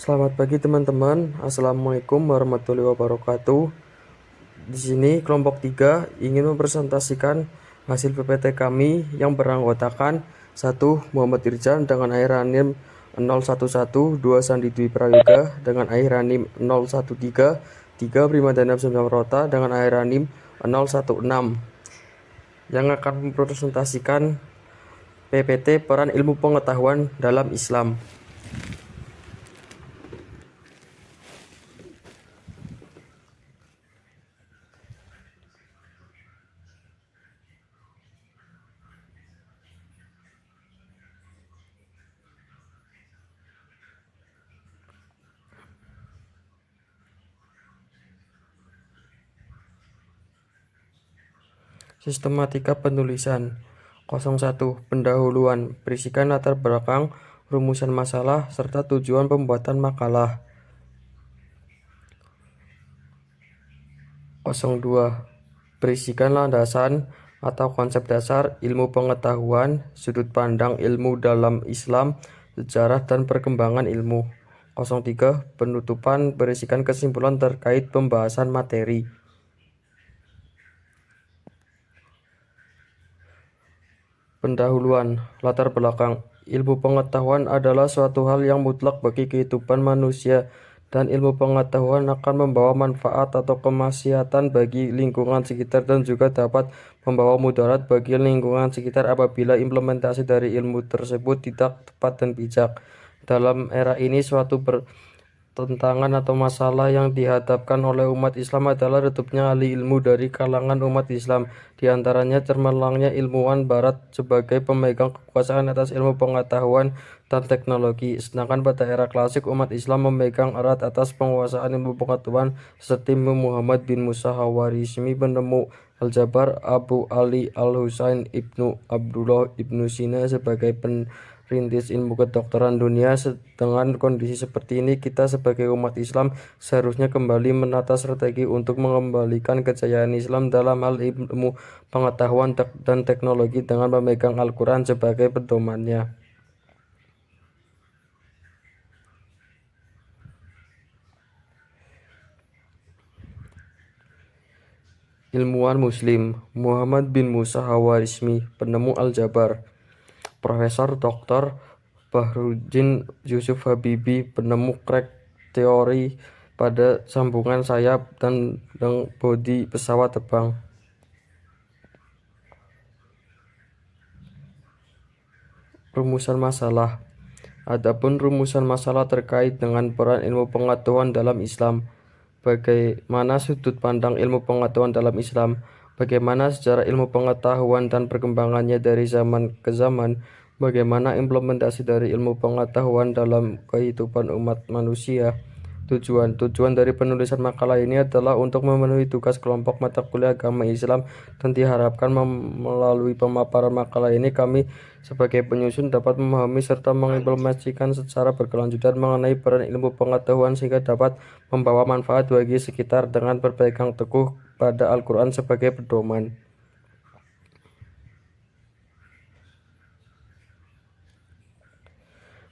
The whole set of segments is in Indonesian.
Selamat pagi teman-teman. Assalamualaikum warahmatullahi wabarakatuh. Di sini kelompok 3 ingin mempresentasikan hasil PPT kami yang beranggotakan 1. Muhammad Irjan dengan akhir NIM 011, 2. Sandi Dwi Prayoga dengan akhir NIM 013, 3. Primadana Rota dengan akhir NIM 016 yang akan mempresentasikan PPT peran ilmu pengetahuan dalam Islam. Sistematika penulisan 01. Pendahuluan, berisikan latar belakang, rumusan masalah, serta tujuan pembuatan makalah. 02. Berisikan landasan atau konsep dasar ilmu pengetahuan, sudut pandang ilmu dalam Islam, sejarah dan perkembangan ilmu. 03. Penutupan, berisikan kesimpulan terkait pembahasan materi. Pendahuluan, latar belakang. Ilmu pengetahuan adalah suatu hal yang mutlak bagi kehidupan manusia, dan ilmu pengetahuan akan membawa manfaat atau kemaslahatan bagi lingkungan sekitar dan juga dapat membawa mudarat bagi lingkungan sekitar apabila implementasi dari ilmu tersebut tidak tepat dan bijak. Dalam era ini, suatu tantangan atau masalah yang dihadapkan oleh umat Islam adalah redupnya ahli ilmu dari kalangan umat Islam, di antaranya cemerlangnya ilmuwan Barat sebagai pemegang kekuasaan atas ilmu pengetahuan dan teknologi, sedangkan pada era klasik umat Islam memegang erat atas penguasaan ilmu pengetahuan seperti Muhammad bin Musa Hawarizmi, penemu Aljabar, Abu Ali Al-Husain Ibnu Abdullah Ibnu Sina sebagai rintis ilmu kedokteran dunia. Dengan kondisi seperti ini, kita sebagai umat Islam seharusnya kembali menata strategi untuk mengembalikan kejayaan Islam dalam hal ilmu pengetahuan dan teknologi dengan memegang Al-Quran sebagai pedomannya. Ilmuwan Muslim Muhammad bin Musa Hawarizmi, penemu Al-Jabar. Profesor Dr. Bahruddin Yusuf Habibi, penemu crack teori pada sambungan sayap dan bodi pesawat terbang. Rumusan masalah. Adapun rumusan masalah terkait dengan peran ilmu pengetahuan dalam Islam. Bagaimana sudut pandang ilmu pengetahuan dalam Islam? Bagaimana sejarah ilmu pengetahuan dan perkembangannya dari zaman ke zaman? Bagaimana implementasi dari ilmu pengetahuan dalam kehidupan umat manusia? Tujuan dari penulisan makalah ini adalah untuk memenuhi tugas kelompok mata kuliah agama Islam, dan diharapkan melalui pemaparan makalah ini kami sebagai penyusun dapat memahami serta mengimplementasikan secara berkelanjutan mengenai peran ilmu pengetahuan sehingga dapat membawa manfaat bagi sekitar dengan berpegang teguh pada Al-Quran sebagai pedoman.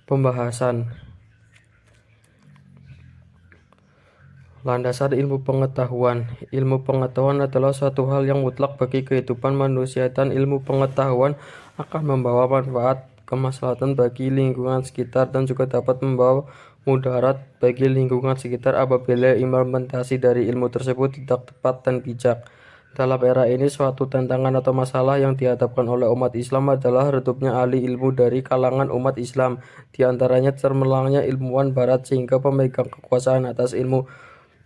Pembahasan. Landasan ilmu pengetahuan. Ilmu pengetahuan adalah suatu hal yang mutlak bagi kehidupan manusia, dan ilmu pengetahuan akan membawa manfaat kemaslahatan bagi lingkungan sekitar dan juga dapat membawa mudarat bagi lingkungan sekitar apabila implementasi dari ilmu tersebut tidak tepat dan bijak. Dalam era ini, suatu tantangan atau masalah yang dihadapkan oleh umat Islam adalah redupnya ahli ilmu dari kalangan umat Islam, di antaranya cemerlangnya ilmuwan Barat sehingga pemegang kekuasaan atas ilmu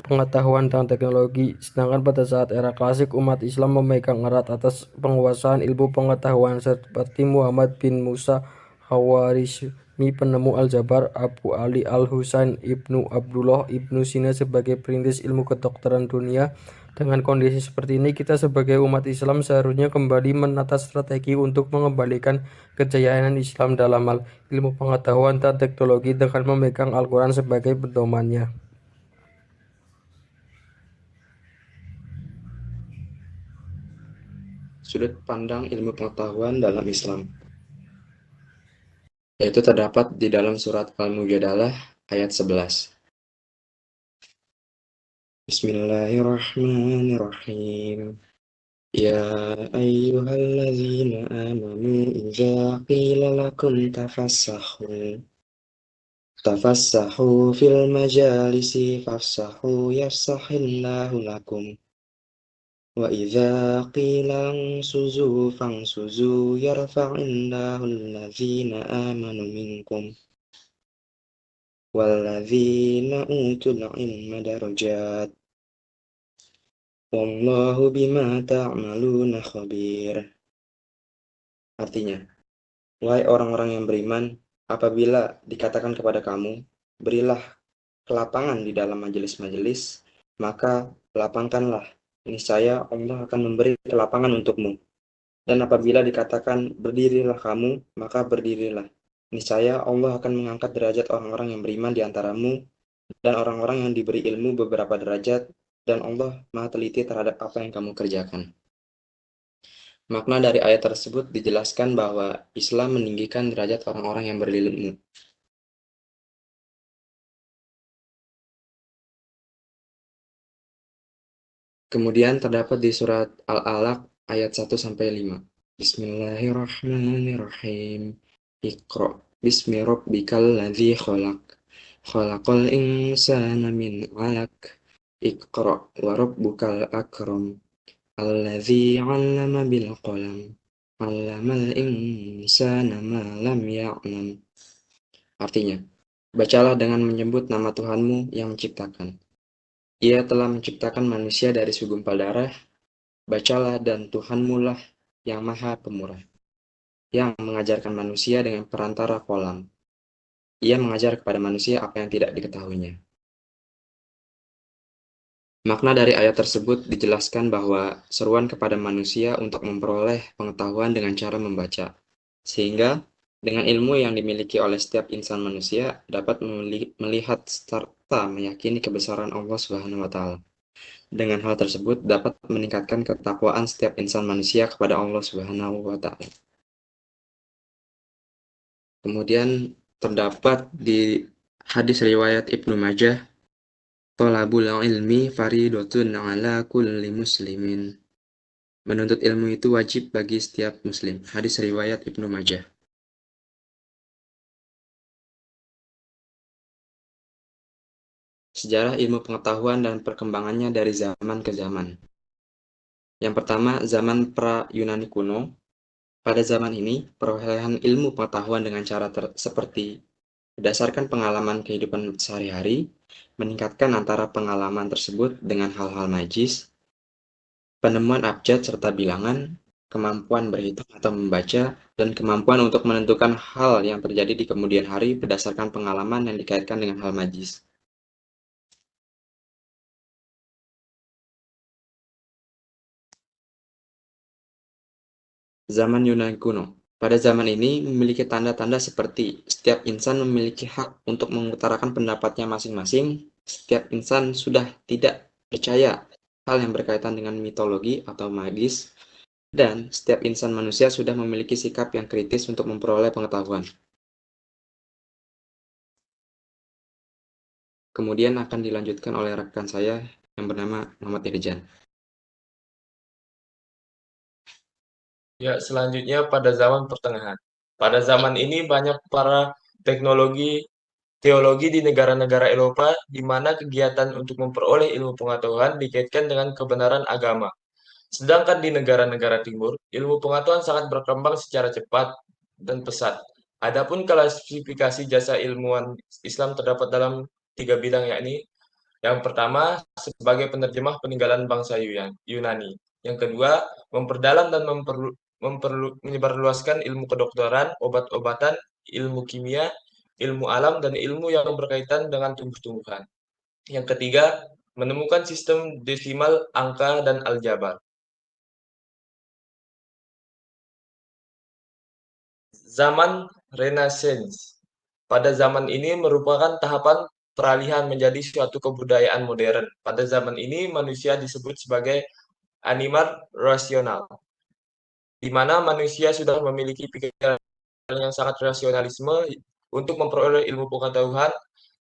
pengetahuan dan teknologi, sedangkan pada saat era klasik umat Islam memegang erat atas penguasaan ilmu pengetahuan seperti Muhammad bin Musa Hawarizmi, penemu Al-Jabar, Abu Ali Al-Husain Ibnu Abdullah Ibnu Sina sebagai perintis ilmu kedokteran dunia. Dengan kondisi seperti ini, kita sebagai umat Islam seharusnya kembali menata strategi untuk mengembalikan kejayaan Islam dalam hal ilmu pengetahuan dan teknologi dengan memegang Al-Quran sebagai pedomannya. Sudut pandang ilmu pengetahuan dalam Islam, yaitu terdapat di dalam surat Al-Mujadalah ayat 11. Bismillahirrahmanirrahim. Ya ayyuhalladzina amanu idza qila lakum tafassahu fil majalisi fafsahu yafsahillahu lakum. Wa idza qila ansuzu fansuzu yarfa'illahu alladzina amanu minkum walladzina utul ilma darajat. Wallahu bima ta'maluna khabir. Artinya, wahai orang-orang yang beriman, apabila dikatakan kepada kamu, berilah kelapangan di dalam majelis-majelis, maka lapangkanlah. Niscaya Allah akan memberi kelapangan untukmu. Dan apabila dikatakan berdirilah kamu, maka berdirilah. Niscaya Allah akan mengangkat derajat orang-orang yang beriman di antaramu dan orang-orang yang diberi ilmu beberapa derajat, dan Allah Maha teliti terhadap apa yang kamu kerjakan. Makna dari ayat tersebut dijelaskan bahwa Islam meninggikan derajat orang-orang yang berilmu. Kemudian terdapat di surat Al-Alaq ayat 1-5. Bismillahirrahmanirrahim. Iqra bismi rabbikal ladzi khalaq. Khalaqal insana min 'alaq. Iqra wa rabbukal akram. Alladzi 'allama bil qalam. 'Allamal insana ma lam ya'lam. Artinya, bacalah dengan menyebut nama Tuhanmu yang menciptakan. Ia telah menciptakan manusia dari segumpal darah. Bacalah dan Tuhanmu lah yang maha pemurah, yang mengajarkan manusia dengan perantara kolam. Ia mengajar kepada manusia apa yang tidak diketahuinya. Makna dari ayat tersebut dijelaskan bahwa seruan kepada manusia untuk memperoleh pengetahuan dengan cara membaca, sehingga dengan ilmu yang dimiliki oleh setiap insan manusia dapat melihat serta meyakini kebesaran Allah Subhanahu wa Ta'ala. Dengan hal tersebut dapat meningkatkan ketakwaan setiap insan manusia kepada Allah Subhanahu wa Ta'ala. Kemudian terdapat di hadis riwayat Ibnu Majah, Thalabul ilmi faridatun ala kulli muslimin. Menuntut ilmu itu wajib bagi setiap muslim. Hadis riwayat Ibnu Majah. Sejarah ilmu pengetahuan dan perkembangannya dari zaman ke zaman. Yang pertama, zaman pra-Yunani kuno. Pada zaman ini, perolehan ilmu pengetahuan dengan cara seperti berdasarkan pengalaman kehidupan sehari-hari, meningkatkan antara pengalaman tersebut dengan hal-hal majis, penemuan abjad serta bilangan, kemampuan berhitung atau membaca, dan kemampuan untuk menentukan hal yang terjadi di kemudian hari berdasarkan pengalaman yang dikaitkan dengan hal majis. Zaman Yunani kuno. Pada zaman ini memiliki tanda-tanda seperti setiap insan memiliki hak untuk mengutarakan pendapatnya masing-masing, setiap insan sudah tidak percaya hal yang berkaitan dengan mitologi atau magis, dan setiap insan manusia sudah memiliki sikap yang kritis untuk memperoleh pengetahuan. Kemudian akan dilanjutkan oleh rekan saya yang bernama Muhammad Irjan. Ya, selanjutnya pada zaman pertengahan. Pada zaman ini banyak para teologi di negara-negara Eropa di mana kegiatan untuk memperoleh ilmu pengetahuan dikaitkan dengan kebenaran agama. Sedangkan di negara-negara timur, ilmu pengetahuan sangat berkembang secara cepat dan pesat. Adapun klasifikasi jasa ilmuwan Islam terdapat dalam 3 bidang, yakni yang pertama sebagai penerjemah peninggalan bangsa Yunani. Yang kedua, memperdalam dan menyebarluaskan ilmu kedokteran, obat-obatan, ilmu kimia, ilmu alam, dan ilmu yang berkaitan dengan tumbuh-tumbuhan. Yang ketiga, menemukan sistem desimal, angka, dan aljabar. Zaman Renaissance. Pada zaman ini merupakan tahapan peralihan menjadi suatu kebudayaan modern. Pada zaman ini manusia disebut sebagai animal rasional, di mana manusia sudah memiliki pikiran yang sangat rasionalisme untuk memperoleh ilmu pengetahuan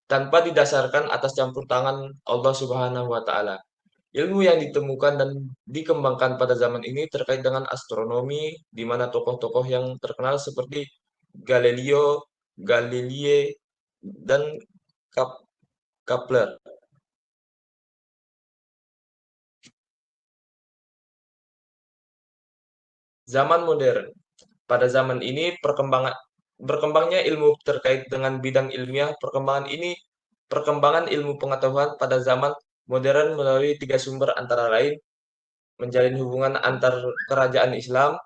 tanpa didasarkan atas campur tangan Allah Subhanahu wa Ta'ala. Ilmu yang ditemukan dan dikembangkan pada zaman ini terkait dengan astronomi, di mana tokoh-tokoh yang terkenal seperti Galileo, Galilei, dan Kepler. Zaman modern. Pada zaman ini berkembangnya ilmu terkait dengan bidang ilmiah, perkembangan ilmu pengetahuan pada zaman modern melalui 3 sumber antara lain menjalin hubungan antar kerajaan Islam,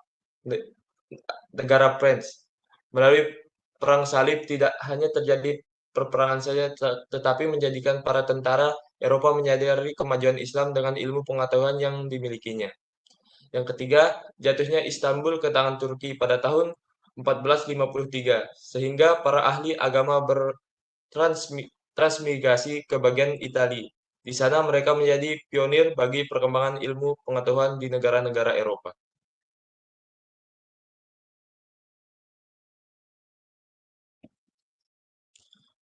negara Prancis. Melalui perang salib tidak hanya terjadi perperangan saja, tetapi menjadikan para tentara Eropa menyadari kemajuan Islam dengan ilmu pengetahuan yang dimilikinya. Yang ketiga, jatuhnya Istanbul ke tangan Turki pada tahun 1453, sehingga para ahli agama bertransmigrasi ke bagian Italia. Di sana mereka menjadi pionir bagi perkembangan ilmu pengetahuan di negara-negara Eropa.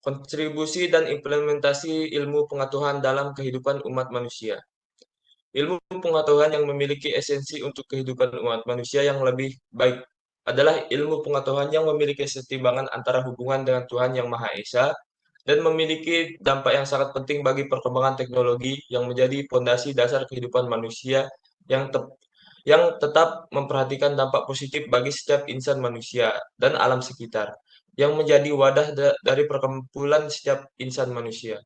Kontribusi dan implementasi ilmu pengetahuan dalam kehidupan umat manusia. Ilmu pengetahuan yang memiliki esensi untuk kehidupan umat manusia yang lebih baik adalah ilmu pengetahuan yang memiliki kesetimbangan antara hubungan dengan Tuhan Yang Maha Esa dan memiliki dampak yang sangat penting bagi perkembangan teknologi yang menjadi fondasi dasar kehidupan manusia yang, yang tetap memperhatikan dampak positif bagi setiap insan manusia dan alam sekitar, yang menjadi wadah dari perkumpulan setiap insan manusia.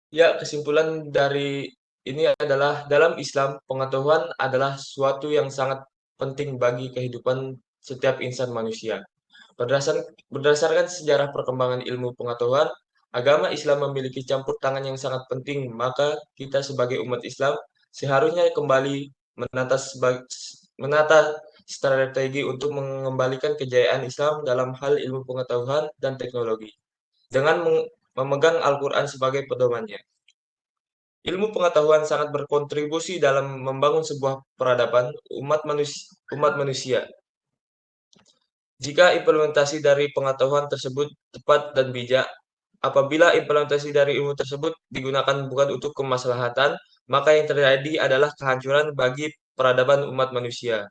Ya, kesimpulan dari ini adalah dalam Islam, pengetahuan adalah suatu yang sangat penting bagi kehidupan setiap insan manusia. Berdasarkan sejarah perkembangan ilmu pengetahuan, agama Islam memiliki campur tangan yang sangat penting, maka kita sebagai umat Islam seharusnya kembali menata strategi untuk mengembalikan kejayaan Islam dalam hal ilmu pengetahuan dan teknologi, dengan memegang Al-Quran sebagai pedomannya. Ilmu pengetahuan sangat berkontribusi dalam membangun sebuah peradaban umat manusia. Jika implementasi dari pengetahuan tersebut tepat dan bijak, apabila implementasi dari ilmu tersebut digunakan bukan untuk kemaslahatan, maka yang terjadi adalah kehancuran bagi peradaban umat manusia.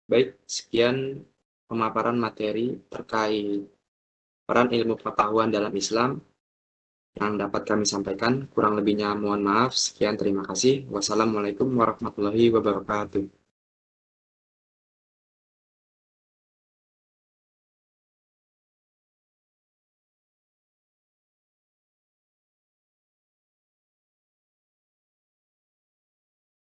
Baik, sekian pemaparan materi terkait peran ilmu pengetahuan dalam Islam yang dapat kami sampaikan. Kurang lebihnya mohon maaf. Sekian, terima kasih. Wassalamualaikum warahmatullahi wabarakatuh.